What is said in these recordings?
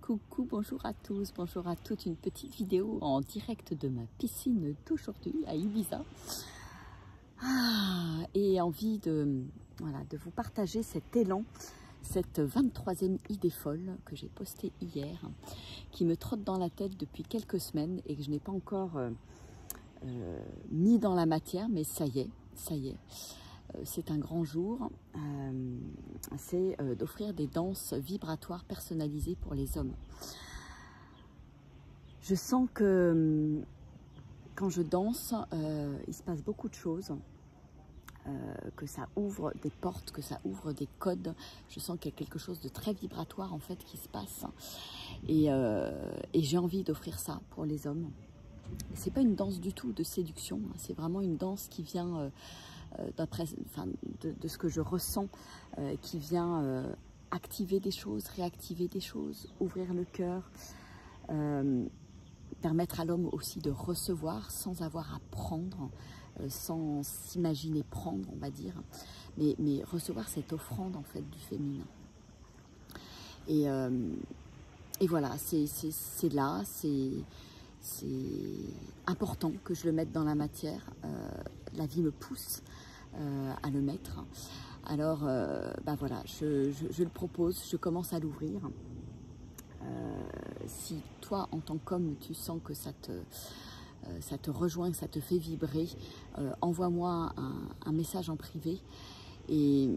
Coucou, bonjour à tous, bonjour à toutes, une petite vidéo en direct de ma piscine d'aujourd'hui à Ibiza. Et envie de vous partager cet élan, cette 23e idée folle que j'ai postée hier, qui me trotte dans la tête depuis quelques semaines et que je n'ai pas encore mis dans la matière, mais ça y est, c'est un grand jour, c'est d'offrir des danses vibratoires personnalisées pour les hommes. Je sens que quand je danse, il se passe beaucoup de choses, que ça ouvre des portes, que ça ouvre des codes. Je sens qu'il y a quelque chose de très vibratoire en fait qui se passe, et j'ai envie d'offrir ça pour les hommes. C'est pas une danse du tout de séduction, c'est vraiment une danse qui vient de ce que je ressens, qui vient activer des choses, réactiver des choses, ouvrir le cœur, permettre à l'homme aussi de recevoir sans avoir à prendre, sans s'imaginer prendre, on va dire, mais recevoir cette offrande en fait du féminin. Et voilà, c'est là, c'est important que je le mette dans la matière. La vie me pousse à le mettre. Alors, voilà, je le propose, je commence à l'ouvrir. Si toi, en tant qu'homme, tu sens que ça te rejoint, que ça te fait vibrer, envoie-moi un message en privé. Et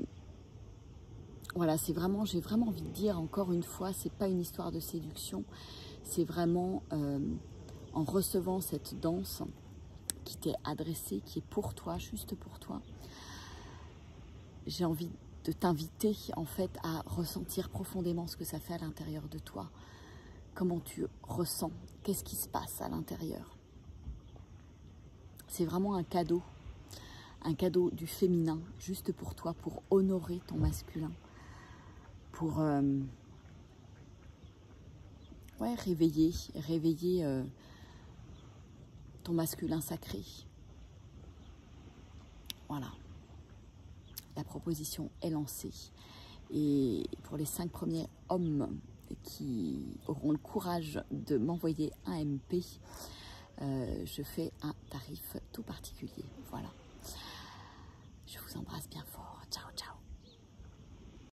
voilà, j'ai vraiment envie de dire, encore une fois, c'est pas une histoire de séduction, c'est vraiment en recevant cette danse qui t'est adressée, qui est pour toi, juste pour toi. J'ai envie de t'inviter en fait à ressentir profondément ce que ça fait à l'intérieur de toi. Comment tu ressens, qu'est-ce qui se passe à l'intérieur. C'est vraiment un cadeau du féminin, juste pour toi, pour honorer ton masculin, pour réveiller ton masculin sacré. Voilà. La proposition est lancée. Et pour les 5 premiers hommes qui auront le courage de m'envoyer un MP, je fais un tarif tout particulier. Voilà. Je vous embrasse bien fort. Ciao, ciao.